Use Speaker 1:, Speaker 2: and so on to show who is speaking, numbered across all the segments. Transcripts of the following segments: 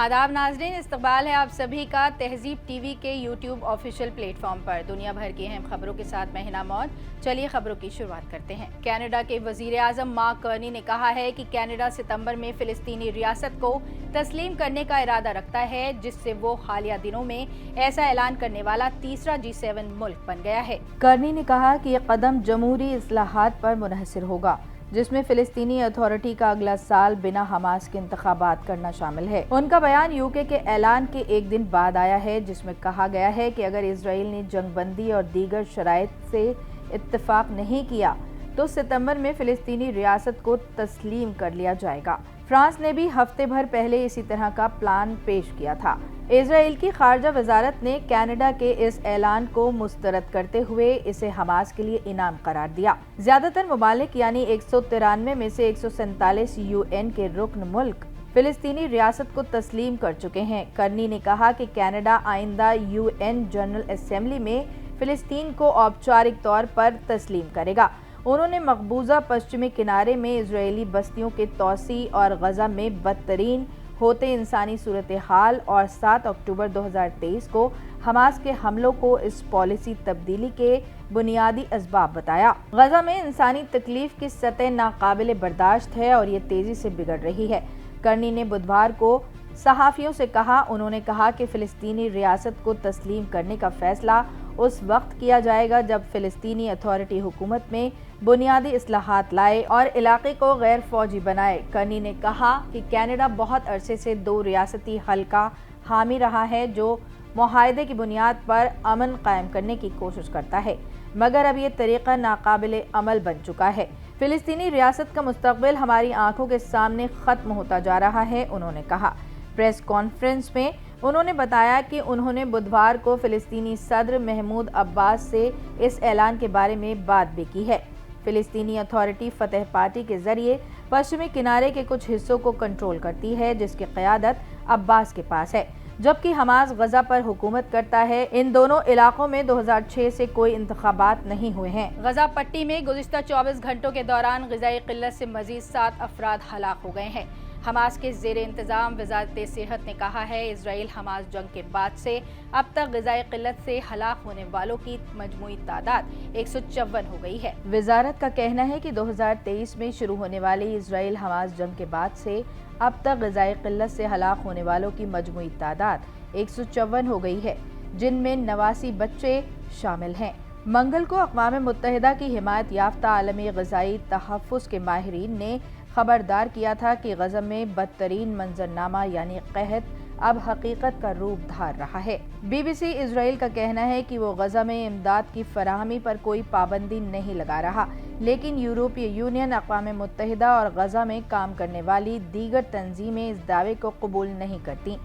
Speaker 1: आदाब नाजरीन, इस्तकबाल है आप सभी का तहजीब टीवी के यूट्यूब ऑफिशियल प्लेटफॉर्म पर। दुनिया भर की अहम खबरों के साथ मैं हिना मौद। चलिए खबरों की शुरुआत करते हैं। कनाडा के वजीर आजम मार्क कार्नी ने कहा है कि कनाडा सितंबर में फिलिस्तीनी रियासत को तस्लीम करने का इरादा रखता है, जिससे वो हालिया दिनों में ऐसा ऐलान करने वाला तीसरा G7 मुल्क बन गया है। कार्नी ने कहा कि यह कदम जमहूरी इस्लाहात पर मुनहसर होगा, जिसमें फिलिस्तीनी अथॉरिटी का अगला साल बिना हमास के इंतखाबात करना शामिल है। उनका बयान यूके के ऐलान के एक दिन बाद आया है, जिसमें कहा गया है कि अगर इसराइल ने जंगबंदी और दीगर शराइत से इत्तेफाक नहीं किया तो सितंबर में फिलिस्तीनी रियासत को तस्लीम कर लिया जाएगा। फ्रांस ने भी हफ्ते भर पहले इसी तरह का प्लान पेश किया था। इजराइल की खारजा वजारत ने कनाडा के इस ऐलान को मुस्तरद करते हुए इसे हमास के लिए इनाम करार दिया। ज्यादातर ममालिक यानी 193 में से 147 UN के रुकन मुल्क फिलिस्तीनी रियासत को तस्लीम कर चुके हैं। कार्नी ने कहा कि कनाडा आइंदा UN जनरल असेंबली में फिलिस्तीन को औपचारिक तौर पर तस्लीम करेगा। उन्होंने मकबूजा पश्चिमी किनारे में इजरायली बस्तियों के तोसी और गजा में बदतरीन होते इंसानी सूरत हाल और 7 अक्टूबर 2023 को हमास के हमलों को इस पॉलिसी तब्दीली के बुनियादी असबाब बताया। गजा में इंसानी तकलीफ की सतह नाकाबिले बर्दाश्त है और ये तेजी से बिगड़ रही है। कार्नी ने बुधवार को सहाफियों से कहा, उन्होंने कहा कि फिलिस्तीनी रियासत को तस्लीम करने का फैसला उस वक्त किया जाएगा जब फिलिस्तीनी अथॉरिटी हुकूमत में बुनियादी इस्लाहात लाए और इलाके को गैर फौजी बनाए। कार्नी ने कहा कि कनाडा बहुत अरसे से 2 रियासती हल का हामी रहा है, जो मुआहदे की बुनियाद पर अमन कायम करने की कोशिश करता है, मगर अब ये तरीका नाकाबिले अमल बन चुका है। फिलिस्तीनी रियासत का मुस्तकबिल हमारी आंखों के सामने खत्म होता जा रहा है, उन्होंने कहा। प्रेस कॉन्फ्रेंस में उन्होंने बताया कि उन्होंने बुधवार को फिलिस्तीनी सदर महमूद अब्बास से इस ऐलान के बारे में बात भी की है। फिलिस्तीनी अथॉरिटी फतह पार्टी के जरिए पश्चिमी किनारे के कुछ हिस्सों को कंट्रोल करती है, जिसकी क़यादत अब्बास के पास है, जबकि हमास गजा पर हुकूमत करता है। इन दोनों इलाकों में 2006 से कोई इंतखाबात नहीं हुए हैं। गजा पट्टी में गुज़िश्ता 24 घंटों के दौरान ग़िज़ाई क़िल्लत से मज़ीद 7 अफराद हलाक हो गए हैं। हमास के ज़ेरे इंतज़ाम वज़ारत सेहत ने कहा है, इजराइल हमास जंग के बाद से अब तक ग़िज़ाई क़िल्लत से हलाक होने वालों की मजमूई तादाद 154 हो गई है। वज़ारत का कहना है कि 2023 में शुरू होने वाली इजराइल हमास जंग के बाद से अब तक ग़िज़ाई क़िल्लत से हलाक होने वालों की मजमूई तादाद 154 हो गई है, जिनमें 89 बच्चे शामिल हैं। मंगल को अक़वाम मुत्तहिदा की हिमायत याफ्ता आलमी ग़िज़ाई तहफ़्फ़ुज़ के माहिरीन ने खबरदार किया था कि गज़ा में बदतरीन मंजरनामा यानी कहत अब हकीकत का रूप धार रहा है। BBC इजराइल का कहना है कि वो गज़ा में इमदाद की फराहमी पर कोई पाबंदी नहीं लगा रहा, लेकिन यूरोपीय यूनियन, अक़वाम मुत्तहिदा और गज़ा में काम करने वाली दीगर तंजीमें इस दावे को कबूल नहीं करती।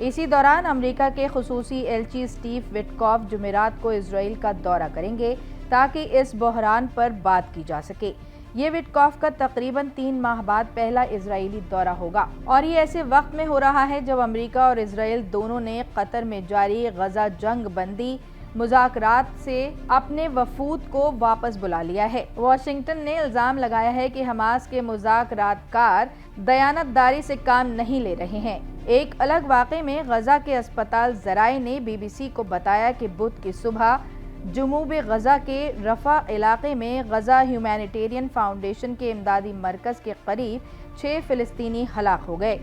Speaker 1: इसी दौरान अमेरिका के खुसूसी एलची स्टीव विटकॉफ जुमेरात को इजराइल का दौरा करेंगे ताकि इस बहरान पर बात की जा सके। ये विटकॉफ का तकरीबन 3 माह बाद पहला इजरायली दौरा होगा और ये ऐसे वक्त में हो रहा है जब अमेरिका और इजराइल दोनों ने कतर में जारी गजा जंग बंदी मुज़ाकरात से अपने वफूद को वापस बुला लिया है। वाशिंगटन ने इल्ज़ाम लगाया है कि हमास के मुज़ाकरातकार दयानतदारी से काम नहीं ले रहे हैं। एक अलग वाक़े में गजा के अस्पताल ज़राए ने BBC को बताया कि बुध की सुबह जुनूब गजा के रफ़ा इलाके में गजा ह्यूमैनिटेरियन फाउंडेशन के इमदादी मरकज़ के करीब 6 फ़िलिस्तीनी हलाक हो गए।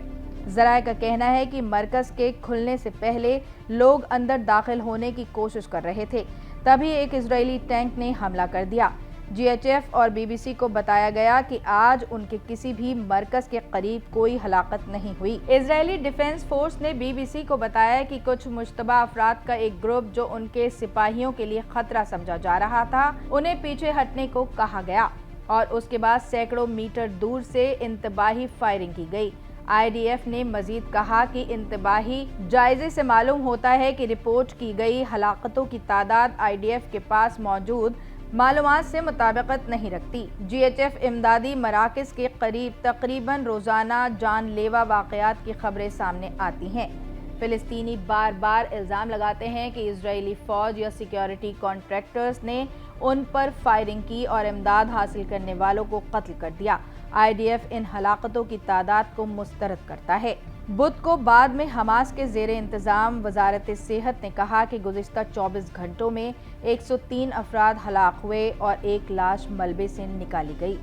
Speaker 1: ज़राए का कहना है कि मरकज़ के खुलने से पहले लोग अंदर दाखिल होने की कोशिश कर रहे थे, तभी एक इजरायली टैंक ने हमला कर दिया। GHF और BBC को बताया गया कि आज उनके किसी भी मरकज़ के करीब कोई हलाकत नहीं हुई। इजरायली डिफेंस फोर्स ने BBC को बताया कि कुछ मुश्तबा अफराद का एक ग्रुप जो उनके सिपाहियों के लिए खतरा समझा जा रहा था, उन्हें पीछे हटने को कहा गया और उसके बाद सैकड़ों मीटर दूर से इंतबाही फायरिंग की गई। IDF ने मजीद कहा कि इंतबाही जायजे से मालूम होता है कि रिपोर्ट की गई हलाकतों की तादाद IDF के पास मौजूद मालूमात से मुताबिकत नहीं रखती। GHF इमदादी मराकज़ के करीब तकरीबन रोज़ाना जानलेवा वाक़यात की खबरें सामने आती हैं। फ़िलिस्तीनी बार बार इल्ज़ाम लगाते हैं कि इजरायली फ़ौज या सिक्योरिटी कॉन्ट्रैक्टर्स ने उन पर फायरिंग की और इमदाद हासिल करने वालों को कत्ल कर दिया। IDF इन हलाकतों की तादाद को मुस्तरद करता है। بدھ کو بعد میں حماس کے زیر انتظام وزارت صحت نے کہا کہ گزشتہ 24 گھنٹوں میں 103 افراد ہلاک ہوئے اور ایک لاش ملبے سے نکالی گئی۔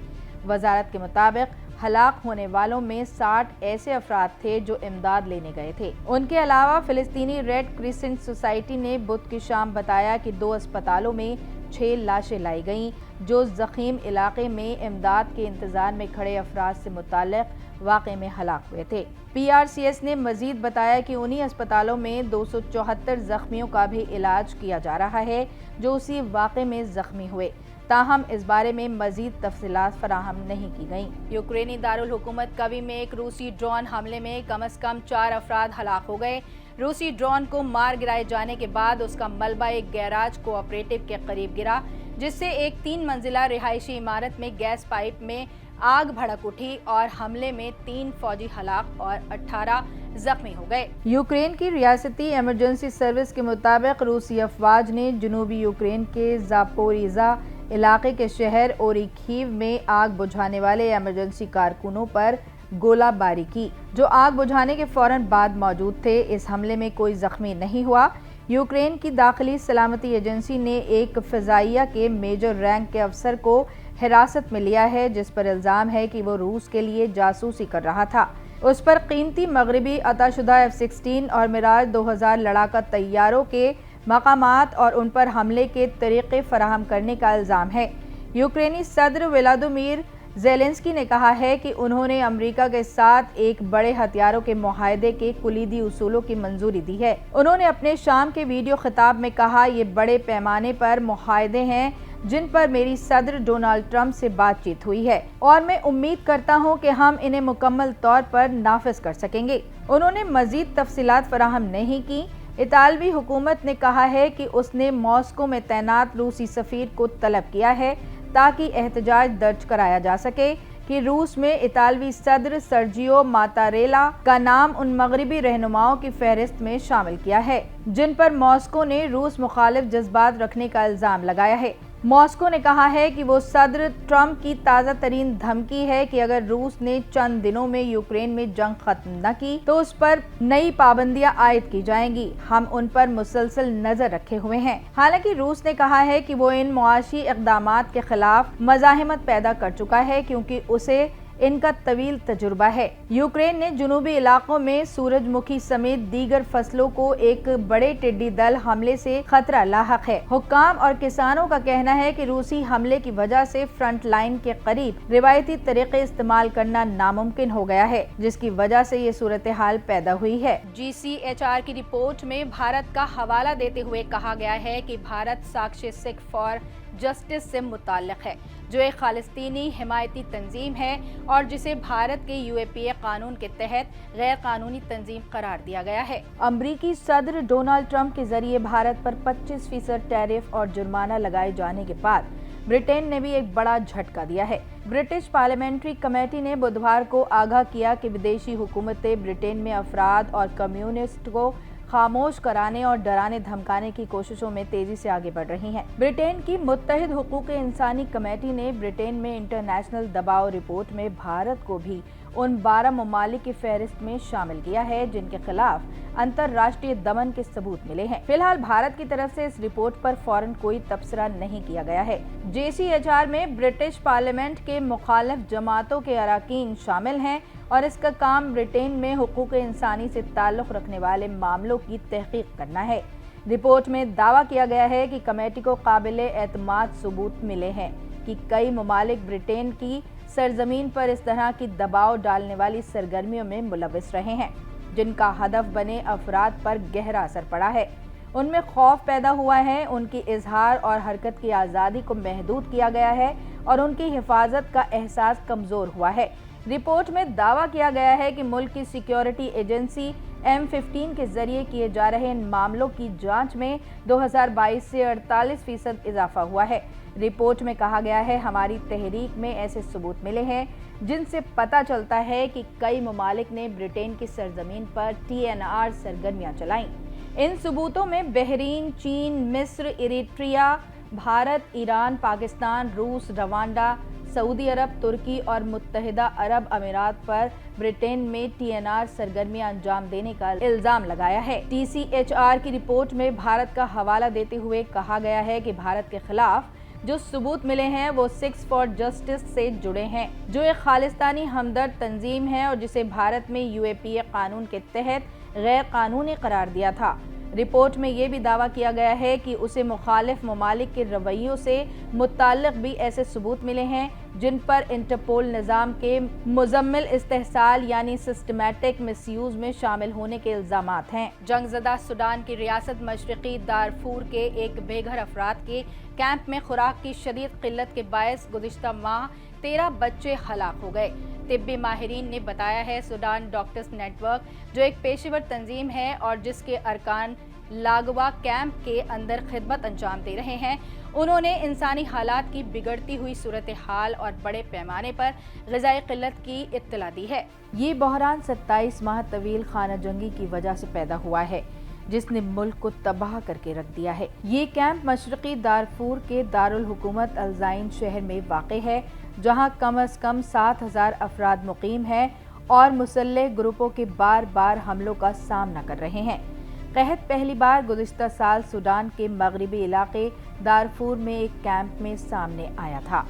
Speaker 1: وزارت کے مطابق ہلاک ہونے والوں میں 60 ایسے افراد تھے جو امداد لینے گئے تھے۔ ان کے علاوہ فلسطینی ریڈ کریسنٹ سوسائٹی نے بدھ کی شام بتایا کہ 2 اسپتالوں میں 6 لاشیں لائی گئیں جو زخیم علاقے میں امداد کے انتظار میں کھڑے افراد سے متعلق واقعے میں ہلاک ہوئے تھے۔ PRCS نے مزید بتایا کہ انہی اسپتالوں میں 274 زخمیوں کا بھی علاج کیا جا رہا ہے جو اسی واقعے میں زخمی ہوئے، تاہم اس بارے میں مزید تفصیلات فراہم نہیں کی گئیں۔ یوکرینی دارالحکومت کوی میں ایک روسی ڈرون حملے میں کم از کم 4 افراد ہلاک ہو گئے۔ روسی ڈرون کو مار گرائے جانے کے بعد اس کا ملبہ ایک گیراج کوآپریٹو کے قریب گرا، جس سے ایک 3 منزلہ رہائشی عمارت میں گیس پائپ میں آگ بھڑک اٹھی اور حملے میں 3 فوجی ہلاک اور 18 زخمی ہو گئے۔ یوکرین کی ریاستی ایمرجنسی سروس کے مطابق روسی افواج نے جنوبی یوکرین کے زاپوریزا علاقے کے شہر اوریکھیو میں آگ بجھانے والے ایمرجنسی کارکنوں پر گولہ باری کی، جو آگ بجھانے کے فوراً بعد موجود تھے۔ اس حملے میں کوئی زخمی نہیں ہوا۔ یوکرین کی داخلی سلامتی ایجنسی نے ایک فضائیہ کے میجر رینک کے افسر کو حراست میں لیا ہے، جس پر الزام ہے کہ وہ روس کے لیے جاسوسی کر رہا تھا۔ اس پر قیمتی مغربی عطا شدہ F-16 اور میراج 2000 لڑاکا طیاروں کے مقامات اور ان پر حملے کے طریقے فراہم کرنے کا الزام ہے۔ یوکرینی صدر ولادیمیر زیلنسکی نے کہا ہے کہ انہوں نے امریکہ کے ساتھ ایک بڑے ہتھیاروں کے معاہدے کے کلیدی اصولوں کی منظوری دی ہے۔ انہوں نے اپنے شام کے ویڈیو خطاب میں کہا، یہ بڑے پیمانے پر معاہدے ہیں جن پر میری صدر ڈونلڈ ٹرمپ سے بات چیت ہوئی ہے اور میں امید کرتا ہوں کہ ہم انہیں مکمل طور پر نافذ کر سکیں گے۔ انہوں نے مزید تفصیلات فراہم نہیں کی۔ اطالوی حکومت نے کہا ہے کہ اس نے ماسکو میں تعینات روسی سفیر کو طلب کیا ہے تاکہ احتجاج درج کرایا جا سکے کہ روس میں اطالوی صدر سرجیو ماتاریلا کا نام ان مغربی رہنماؤں کی فہرست میں شامل کیا ہے جن پر ماسکو نے روس مخالف جذبات رکھنے کا الزام لگایا ہے۔ ماسکو نے کہا ہے کہ وہ صدر ٹرمپ کی تازہ ترین دھمکی ہے کہ اگر روس نے چند دنوں میں یوکرین میں جنگ ختم نہ کی تو اس پر نئی پابندیاں عائد کی جائیں گی۔ ہم ان پر مسلسل نظر رکھے ہوئے ہیں۔ حالانکہ روس نے کہا ہے کہ وہ ان معاشی اقدامات کے خلاف مزاحمت پیدا کر چکا ہے کیونکہ اسے ان کا طویل تجربہ ہے۔ یوکرین نے جنوبی علاقوں میں سورج مکھی سمیت دیگر فصلوں کو ایک بڑے ٹڈی دل حملے سے خطرہ لاحق ہے۔ حکام اور کسانوں کا کہنا ہے کہ روسی حملے کی وجہ سے فرنٹ لائن کے قریب روایتی طریقے استعمال کرنا ناممکن ہو گیا ہے، جس کی وجہ سے یہ صورتحال پیدا ہوئی ہے۔ GCHR کی رپورٹ میں بھارت کا حوالہ دیتے ہوئے کہا گیا ہے کہ بھارت ساکشی سکھ فار جسٹس سے متعلق ہے، جو ایک فلسطینی حمایتی تنظیم ہے اور جسے بھارت کے UAPA قانون کے تحت غیر قانونی تنظیم قرار دیا گیا ہے۔ امریکی صدر ڈونلڈ ٹرمپ کے ذریعے بھارت پر 25% ٹیرف اور جرمانہ لگائے جانے کے بعد برٹین نے بھی ایک بڑا جھٹکا دیا ہے۔ برٹش پارلیمنٹری کمیٹی نے بدھوار کو آگاہ کیا کہ ودیشی حکومتیں برٹین میں افراد اور کمیونسٹ کو خاموش کرانے اور ڈرانے دھمکانے کی کوششوں میں تیزی سے آگے بڑھ رہی ہیں۔ برٹین کی متحد حقوق انسانی کمیٹی نے برٹین میں انٹرنیشنل دباؤ رپورٹ میں بھارت کو بھی ان 12 ممالک کی فہرست میں شامل کیا ہے جن کے خلاف انترراشٹریہ دمن کے ثبوت ملے ہیں۔ فی الحال بھارت کی طرف سے اس رپورٹ پر فوراً کوئی تبصرہ نہیں کیا گیا ہے۔ GCHR میں برٹش پارلیمنٹ کے مخالف جماعتوں کے اراکین شامل ہیں اور اس کا کام برٹین میں حقوق انسانی سے تعلق رکھنے والے معاملوں کی تحقیق کرنا ہے۔ رپورٹ میں دعویٰ کیا گیا ہے کہ کمیٹی کو قابل اعتماد ثبوت ملے ہیں کہ کئی ممالک برٹین کی سرزمین پر اس طرح کی دباؤ ڈالنے والی سرگرمیوں میں ملوث رہے ہیں جن کا ہدف بنے افراد پر گہرا اثر پڑا ہے، ان میں خوف پیدا ہوا ہے، ان کی اظہار اور حرکت کی آزادی کو محدود کیا گیا ہے اور ان کی حفاظت کا احساس کمزور ہوا ہے۔ رپورٹ میں دعویٰ کیا گیا ہے کہ ملک کی سیکیورٹی ایجنسی M15 کے ذریعے کیے جا رہے ان معاملوں کی جانچ میں 2022 سے 48% اضافہ ہوا ہے۔ رپورٹ میں کہا گیا ہے، ہماری تحریک میں ایسے ثبوت ملے ہیں جن سے پتہ چلتا ہے کہ کئی ممالک نے برٹین کی سرزمین پر TNR سرگرمیاں چلائیں۔ ان ثبوتوں میں بحرین، چین، مصر، ایریٹریا، بھارت، ایران، پاکستان، روس، روانڈا، सऊदी अरब, तुर्की और मुत्तहिदा अरब अमीरात पर ब्रिटेन में TNR सरगर्मियां अंजाम देने का इल्जाम लगाया है। TCHR की रिपोर्ट में भारत का हवाला देते हुए कहा गया है कि भारत के खिलाफ जो सबूत मिले हैं वो सिक्स फॉर जस्टिस से जुड़े हैं, जो एक खालिस्तानी हमदर्द तंजीम है और जिसे भारत में UAPA कानून के तहत गैर कानूनी करार दिया था। रिपोर्ट में ये भी दावा किया गया है कि उसे मुखालिफ ममालिक के रवैयों से मुताल्लिक भी ऐसे सबूत मिले हैं जिन पर इंटरपोल निज़ाम के मुजम्मिल इस्तेहसाल यानी सिस्टमैटिक मिसयूज में शामिल होने के इल्जामात हैं। जंगज़दा सूडान की रियासत मशरक़ी दारफूर के एक बेघर अफराद के कैंप में खुराक की शदीद किल्लत के बायस गुज़िश्ता माह 13 बच्चे हलाक हो गए। तिब्बी माहिरीन ने बताया है सूडान डॉक्टर्स नेटवर्क, जो एक पेशेवर तंजीम है और जिसके अरकान लागवा कैंप के अंदर खिदमत अंजाम दे रहे हैं, उन्होंने इंसानी हालात की बिगड़ती हुई सूरत हाल और बड़े पैमाने पर ग़िज़ाई किल्लत की इत्तला दी है। ये बहरान 27 माह तवील खाना जंगी की वजह से पैदा हुआ है, जिसने मुल्क को तबाह करके रख दिया है। ये कैंप मशरक़ी दारफूर के दारुल हुकूमत अल-ज़ाइन शहर में वाक़े है, जहाँ कम अज़ कम 7,000 अफराद मुकीम हैं और मुसल्लह ग्रुपों के बार बार हमलों का सामना कर रहे हैं। कहत पहली बार गुज़िश्ता साल सूडान के मगरिबी इलाके दारफूर में एक कैंप में सामने आया था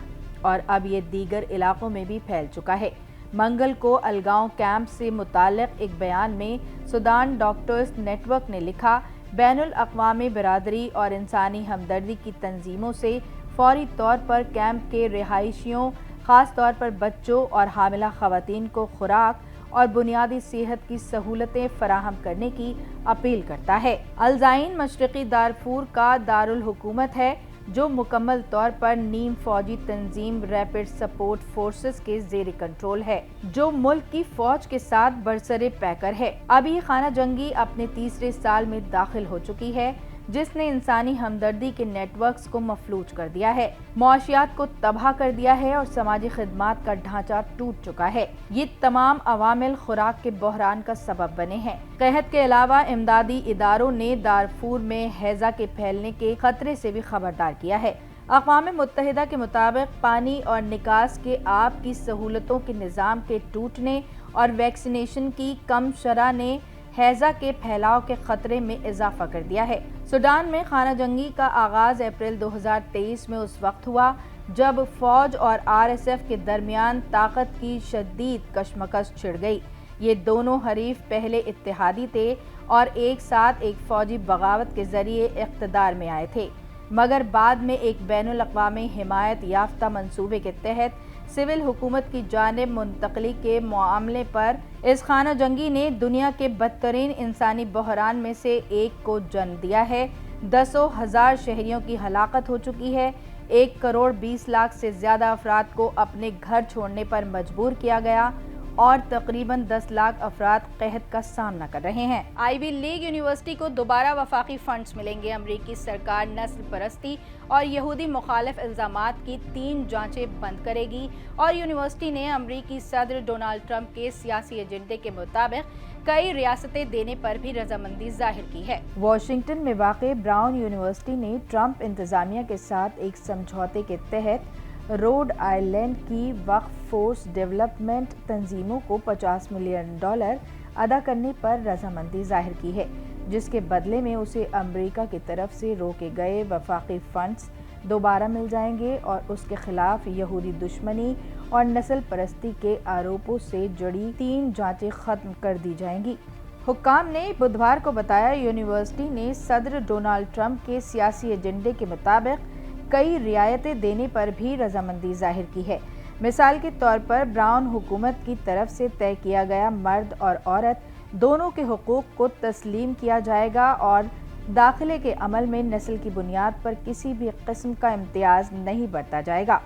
Speaker 1: और अब ये दीगर इलाकों में भी फैल चुका है। मंगल को अलगांव कैंप से मुताल्लिक़ एक बयान में सूडान डॉक्टर्स नेटवर्क ने लिखा, बैनुल अक़वामी बिरादरी और इंसानी हमदर्दी की तंजीमों से फौरी तौर पर कैंप के रिहायशियों, ख़ास तौर पर बच्चों और हामिला ख़वातीन को खुराक और बुनियादी सेहत की सहूलतें फराहम करने की अपील करता है। अल-ज़ाइन मशरक़ी दारफूर का दारुल हुकूमत है, जो मुकम्मल तौर पर नीम फौजी तंजीम रैपिड सपोर्ट फोर्सेस के ज़ेर कंट्रोल है, जो मुल्क की फौज के साथ बरसरे पैकर है। अब ये खाना जंगी अपने तीसरे साल में दाखिल हो चुकी है, जिसने इंसानी हमदर्दी के नेटवर्क्स को मफलूज कर दिया है, मुआशियात को तबाह कर दिया है और समाजी खिदमात का ढांचा टूट चुका है। ये तमाम अवामिल खुराक के बहरान का सबब बने हैं। कहत के अलावा इमदादी इदारों ने दारफूर में हैजा के फैलने के खतरे से भी खबरदार किया है। अक़वाम मुत्तहिदा के मुताबिक पानी और निकास के आब की सहूलतों के निज़ाम के टूटने और वैक्सीनेशन की कम शरह ने हैजा के फैलाव के खतरे में इजाफा कर दिया है। सूडान में खाना जंगी का आगाज अप्रैल 2023 में उस वक्त हुआ जब फौज और RSF के दरमियान ताकत की शदीद कशमकश छिड़ गई। ये दोनों हरीफ पहले इत्तेहादी थे और एक साथ एक फौजी बगावत के जरिए इक़्तिदार में आए थे, मगर बाद में एक बैनुल अक़वामी हिमायत याफ्ता मंसूबे के तहत सिविल हुकूमत की जानिब मुंतकली के मामले पर इस खाना जंगी ने दुनिया के बदतरीन इंसानी बहरान में से एक को जन्म दिया है। दसों हज़ार शहरियों की हलाकत हो चुकी है। 1 करोड़ 20 लाख से ज़्यादा अफराद को अपने घर छोड़ने पर मजबूर किया गया और तकरीबन 10 लाख अफराद कहत का सामना कर रहे हैं। आईवी लीग यूनिवर्सिटी को दोबारा वफाकी फंड्स मिलेंगे। अमरीकी सरकार नस्ल परस्ती और यहूदी मुखालिफ इल्ज़ामात की 3 जांचें बंद करेगी और यूनिवर्सिटी ने अमरीकी सदर डोनाल्ड ट्रंप के सियासी एजेंडे के मुताबिक कई रियासतें देने पर भी रजामंदी जाहिर की है। वाशिंगटन में वाक़े ब्राउन यूनिवर्सिटी ने ट्रंप इंतजामिया के साथ एक समझौते के तहत रोड आइलैंड की वक्फ फोर्स डेवलपमेंट तंजीमों को $50 मिलियन अदा करने पर रजामंदी जाहिर की है, जिसके बदले में उसे अमेरिका की तरफ से रोके गए वफाकी फंड्स दोबारा मिल जाएंगे और उसके खिलाफ यहूदी दुश्मनी और नस्ल परस्ती के आरोपों से जुड़ी 3 जांचें खत्म कर दी जाएंगी। हुक्काम ने बुधवार को बताया, यूनिवर्सिटी ने सदर डोनाल्ड ट्रंप के सियासी एजेंडे के मुताबिक कई रियायतें देने पर भी रजामंदी जाहिर की है। मिसाल के तौर पर ब्राउन हुकूमत की तरफ से तय किया गया मर्द और औरत दोनों के हुकूक को तस्लीम किया जाएगा और दाखिले के अमल में नस्ल की बुनियाद पर किसी भी किस्म का इम्तियाज नहीं बरता जाएगा।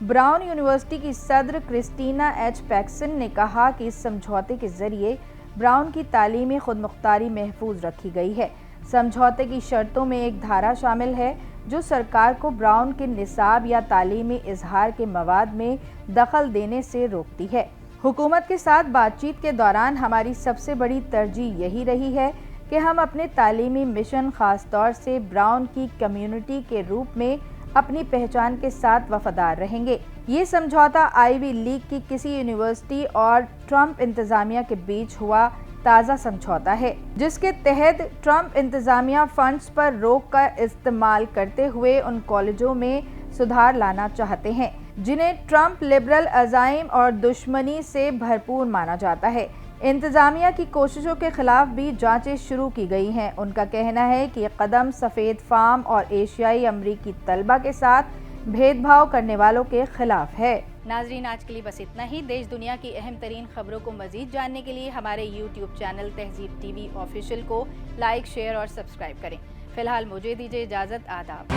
Speaker 1: ब्राउन यूनिवर्सिटी की सदर क्रिस्टीना एच पैक्सन ने कहा कि इस समझौते के जरिए ब्राउन की तालीमी खुदमुख्तारी महफूज रखी गई है। समझौते की शर्तों में एक धारा शामिल है जो सरकार को ब्राउन के निसाब या तालीमी इजहार के मवाद में दखल देने से रोकती है। हुकूमत के साथ बातचीत के दौरान हमारी सबसे बड़ी तरजीह यही रही है कि हम अपने तालीमी मिशन, खास तौर से ब्राउन की कम्युनिटी के रूप में अपनी पहचान के साथ वफादार रहेंगे। یہ سمجھوتا آئیوی لیگ کی کسی یونیورسٹی اور ٹرمپ انتظامیہ کے بیچ ہوا تازہ سمجھوتا ہے، جس کے تحت ٹرمپ انتظامیہ فنڈز پر روک کا استعمال کرتے ہوئے ان کالجوں میں سدھار لانا چاہتے ہیں جنہیں ٹرمپ لبرل عزائم اور دشمنی سے بھرپور مانا جاتا ہے۔ انتظامیہ کی کوششوں کے خلاف بھی جانچیں شروع کی گئی ہیں۔ ان کا کہنا ہے کہ یہ قدم سفید فام اور ایشیائی امریکی طلبہ کے ساتھ بھید بھاؤ کرنے والوں کے خلاف ہے۔ ناظرین، آج کے لیے بس اتنا ہی۔ دیش دنیا کی اہم ترین خبروں کو مزید جاننے کے لیے ہمارے یوٹیوب چینل تہذیب ٹی وی آفیشیل کو لائک، شیئر اور سبسکرائب کریں۔ فی الحال مجھے دیجیے اجازت۔ آداب۔